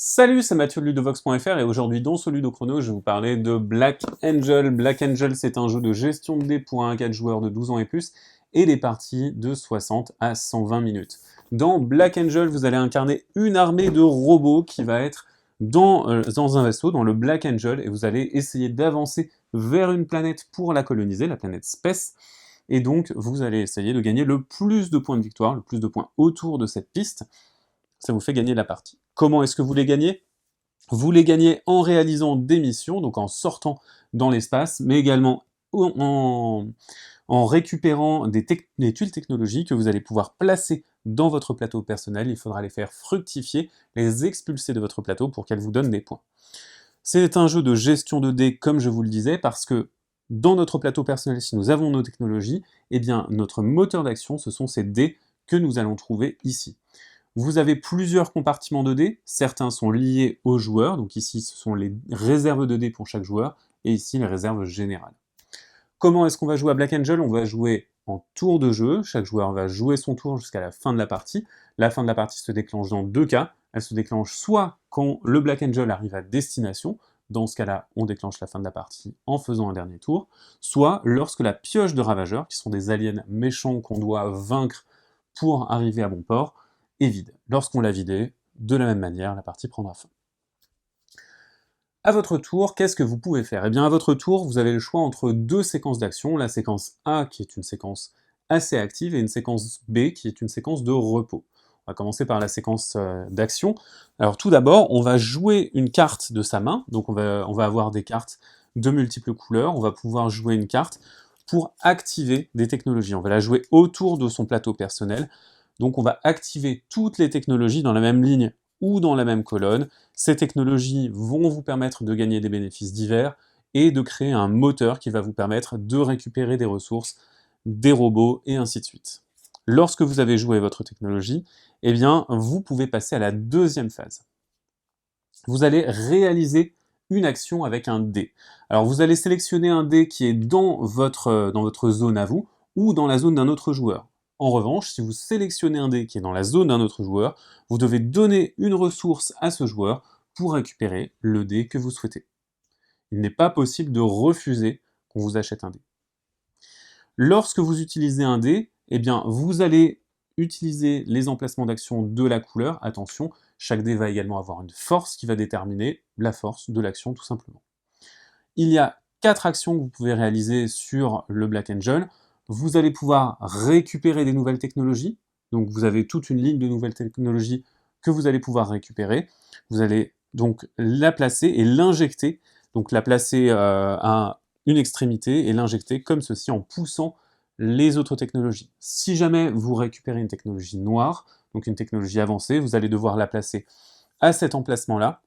Salut, c'est Mathieu de Ludovox.fr et aujourd'hui dans ce Ludochrono, je vais vous parler de Black Angel. Black Angel, c'est un jeu de gestion de dés pour 1 à 4 joueurs de 12 ans et plus et des parties de 60 à 120 minutes. Dans Black Angel, vous allez incarner une armée de robots qui va être dans un vaisseau, dans le Black Angel, et vous allez essayer d'avancer vers une planète pour la coloniser, la planète Space. Et donc, vous allez essayer de gagner le plus de points de victoire, le plus de points autour de cette piste. Ça vous fait gagner la partie. Comment est-ce que vous les gagnez? Vous les gagnez en réalisant des missions, donc en sortant dans l'espace, mais également en récupérant des tuiles technologiques que vous allez pouvoir placer dans votre plateau personnel. Il faudra les faire fructifier, les expulser de votre plateau pour qu'elles vous donnent des points. C'est un jeu de gestion de dés, comme je vous le disais, parce que dans notre plateau personnel, si nous avons nos technologies, eh bien notre moteur d'action, ce sont ces dés que nous allons trouver ici. Vous avez plusieurs compartiments de dés, certains sont liés aux joueurs, donc ici ce sont les réserves de dés pour chaque joueur, et ici les réserves générales. Comment est-ce qu'on va jouer à Black Angel? On va jouer en tour de jeu, chaque joueur va jouer son tour jusqu'à la fin de la partie. La fin de la partie se déclenche dans deux cas, elle se déclenche soit quand le Black Angel arrive à destination, dans ce cas-là on déclenche la fin de la partie en faisant un dernier tour, soit lorsque la pioche de ravageurs, qui sont des aliens méchants qu'on doit vaincre pour arriver à bon port, est vide. Lorsqu'on l'a vidé, de la même manière, la partie prendra fin. À votre tour, qu'est-ce que vous pouvez faire? Eh bien, à votre tour, vous avez le choix entre deux séquences d'action, la séquence A qui est une séquence assez active et une séquence B qui est une séquence de repos. On va commencer par la séquence d'action. Alors tout d'abord, on va jouer une carte de sa main, donc on va avoir des cartes de multiples couleurs, on va pouvoir jouer une carte pour activer des technologies. On va la jouer autour de son plateau personnel. Donc on va activer toutes les technologies dans la même ligne ou dans la même colonne. Ces technologies vont vous permettre de gagner des bénéfices divers et de créer un moteur qui va vous permettre de récupérer des ressources, des robots et ainsi de suite. Lorsque vous avez joué votre technologie, eh bien, vous pouvez passer à la deuxième phase. Vous allez réaliser une action avec un dé. Alors vous allez sélectionner un dé qui est dans votre zone à vous ou dans la zone d'un autre joueur. En revanche, si vous sélectionnez un dé qui est dans la zone d'un autre joueur, vous devez donner une ressource à ce joueur pour récupérer le dé que vous souhaitez. Il n'est pas possible de refuser qu'on vous achète un dé. Lorsque vous utilisez un dé, eh bien, vous allez utiliser les emplacements d'action de la couleur. Attention, chaque dé va également avoir une force qui va déterminer la force de l'action tout simplement. Il y a 4 actions que vous pouvez réaliser sur le Black Angel. Vous allez pouvoir récupérer des nouvelles technologies, donc vous avez toute une ligne de nouvelles technologies que vous allez pouvoir récupérer. Vous allez donc la placer et l'injecter, donc la placer à une extrémité et l'injecter comme ceci en poussant les autres technologies. Si jamais vous récupérez une technologie noire, donc une technologie avancée, vous allez devoir la placer à cet emplacement-là,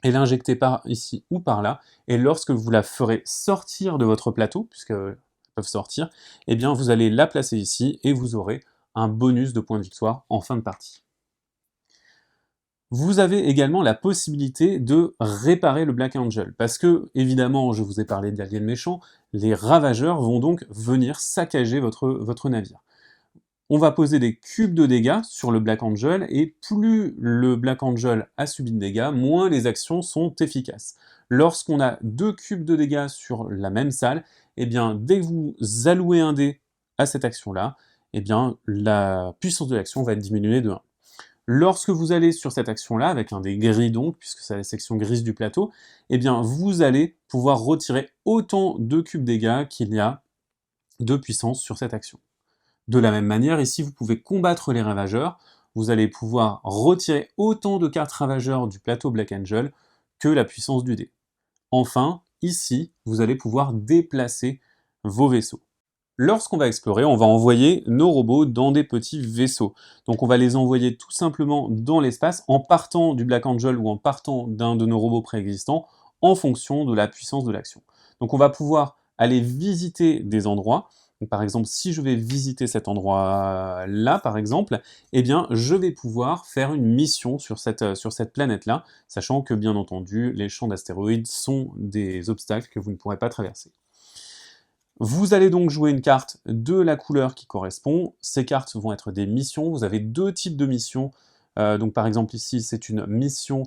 et l'injecter par ici ou par là, et lorsque vous la ferez sortir de votre plateau, puisqu'elles peuvent sortir, eh bien vous allez la placer ici, et vous aurez un bonus de points de victoire en fin de partie. Vous avez également la possibilité de réparer le Black Angel, parce que, évidemment, je vous ai parlé d'aliens méchants, les ravageurs vont donc venir saccager votre navire. On va poser des cubes de dégâts sur le Black Angel, et plus le Black Angel a subi de dégâts, moins les actions sont efficaces. Lorsqu'on a 2 cubes de dégâts sur la même salle, eh bien, dès que vous allouez un dé à cette action-là, eh bien, la puissance de l'action va être diminuée de 1. Lorsque vous allez sur cette action-là, avec un dé gris donc, puisque c'est la section grise du plateau, eh bien, vous allez pouvoir retirer autant de cubes dégâts qu'il y a de puissance sur cette action. De la même manière, ici, vous pouvez combattre les ravageurs, vous allez pouvoir retirer autant de cartes ravageurs du plateau Black Angel que la puissance du dé. Enfin, ici, vous allez pouvoir déplacer vos vaisseaux. Lorsqu'on va explorer, on va envoyer nos robots dans des petits vaisseaux. Donc on va les envoyer tout simplement dans l'espace en partant du Black Angel ou en partant d'un de nos robots préexistants en fonction de la puissance de l'action. Donc on va pouvoir aller visiter des endroits. Donc, par exemple, si je vais visiter cet endroit-là, par exemple, eh bien, je vais pouvoir faire une mission sur cette planète-là, sachant que, bien entendu, les champs d'astéroïdes sont des obstacles que vous ne pourrez pas traverser. Vous allez donc jouer une carte de la couleur qui correspond. Ces cartes vont être des missions. Vous avez 2 types de missions. Donc, par exemple, ici, c'est une mission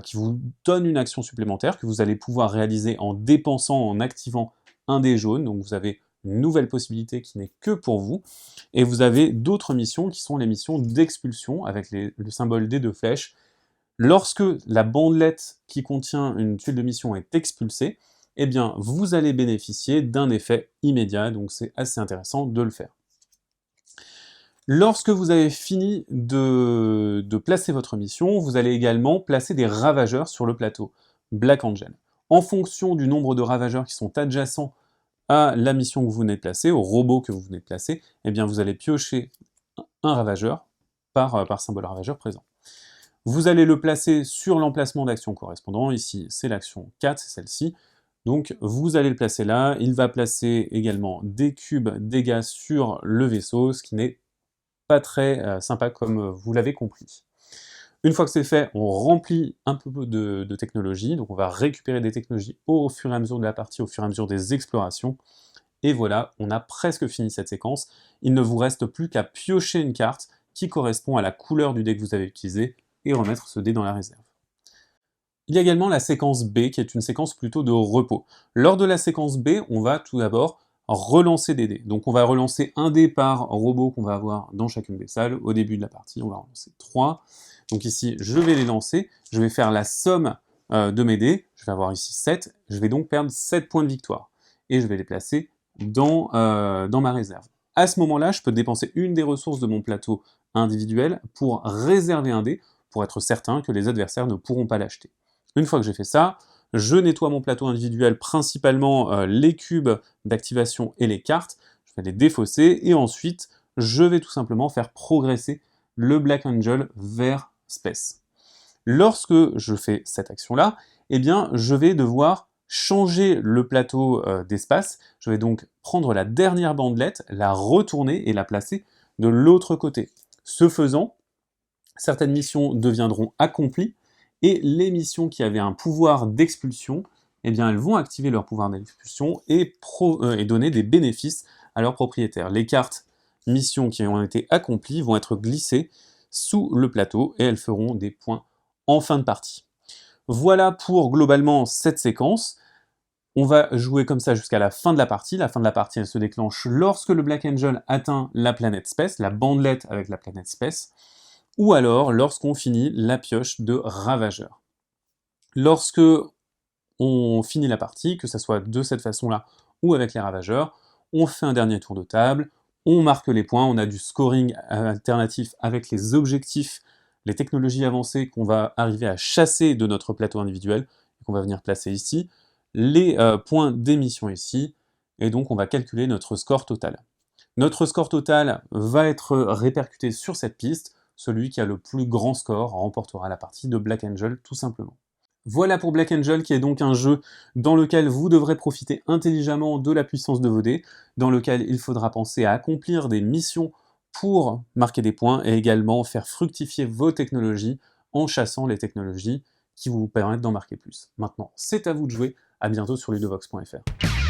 qui vous donne une action supplémentaire que vous allez pouvoir réaliser en dépensant, en activant un dé jaune. Donc vous avez une nouvelle possibilité qui n'est que pour vous. Et vous avez d'autres missions qui sont les missions d'expulsion avec le symbole des 2 flèches. Lorsque la bandelette qui contient une tuile de mission est expulsée, eh bien vous allez bénéficier d'un effet immédiat, donc c'est assez intéressant de le faire. Lorsque vous avez fini de placer votre mission, vous allez également placer des ravageurs sur le plateau Black Angel. En fonction du nombre de ravageurs qui sont adjacents à la mission que vous venez de placer, au robot que vous venez de placer, eh bien vous allez piocher un ravageur par symbole ravageur présent. Vous allez le placer sur l'emplacement d'action correspondant, ici c'est l'action 4, c'est celle-ci, donc vous allez le placer là, il va placer également des cubes dégâts sur le vaisseau, ce qui n'est pas très sympa comme vous l'avez compris. Une fois que c'est fait, on remplit un peu de technologie, donc on va récupérer des technologies au fur et à mesure de la partie, au fur et à mesure des explorations, et voilà, on a presque fini cette séquence. Il ne vous reste plus qu'à piocher une carte qui correspond à la couleur du dé que vous avez utilisé, et remettre ce dé dans la réserve. Il y a également la séquence B, qui est une séquence plutôt de repos. Lors de la séquence B, on va tout d'abord relancer des dés. Donc on va relancer un dé par robot qu'on va avoir dans chacune des salles. Au début de la partie, on va relancer 3. Donc ici, je vais les lancer, je vais faire la somme de mes dés, je vais avoir ici 7, je vais donc perdre 7 points de victoire. Et je vais les placer dans ma réserve. À ce moment-là, je peux dépenser une des ressources de mon plateau individuel pour réserver un dé, pour être certain que les adversaires ne pourront pas l'acheter. Une fois que j'ai fait ça, je nettoie mon plateau individuel, principalement les cubes d'activation et les cartes, je vais les défausser, et ensuite, je vais tout simplement faire progresser le Black Angel vers Space. Lorsque je fais cette action-là, eh bien, je vais devoir changer le plateau d'espace, je vais donc prendre la dernière bandelette, la retourner et la placer de l'autre côté. Ce faisant, certaines missions deviendront accomplies, et les missions qui avaient un pouvoir d'expulsion, eh bien elles vont activer leur pouvoir d'expulsion et donner des bénéfices à leurs propriétaires. Les cartes missions qui ont été accomplies vont être glissées sous le plateau, et elles feront des points en fin de partie. Voilà pour globalement cette séquence. On va jouer comme ça jusqu'à la fin de la partie. La fin de la partie, elle se déclenche lorsque le Black Angel atteint la planète Space, la bandelette avec la planète Space, ou alors lorsqu'on finit la pioche de Ravageur. Lorsque on finit la partie, que ce soit de cette façon-là ou avec les Ravageurs, on fait un dernier tour de table, on marque les points, on a du scoring alternatif avec les objectifs, les technologies avancées qu'on va arriver à chasser de notre plateau individuel, et qu'on va venir placer ici, les points d'émission ici, et donc on va calculer notre score total. Notre score total va être répercuté sur cette piste, celui qui a le plus grand score remportera la partie de Black Angel tout simplement. Voilà pour Black Angel, qui est donc un jeu dans lequel vous devrez profiter intelligemment de la puissance de vos dés, dans lequel il faudra penser à accomplir des missions pour marquer des points, et également faire fructifier vos technologies en chassant les technologies qui vous permettent d'en marquer plus. Maintenant, c'est à vous de jouer, à bientôt sur ludovox.fr.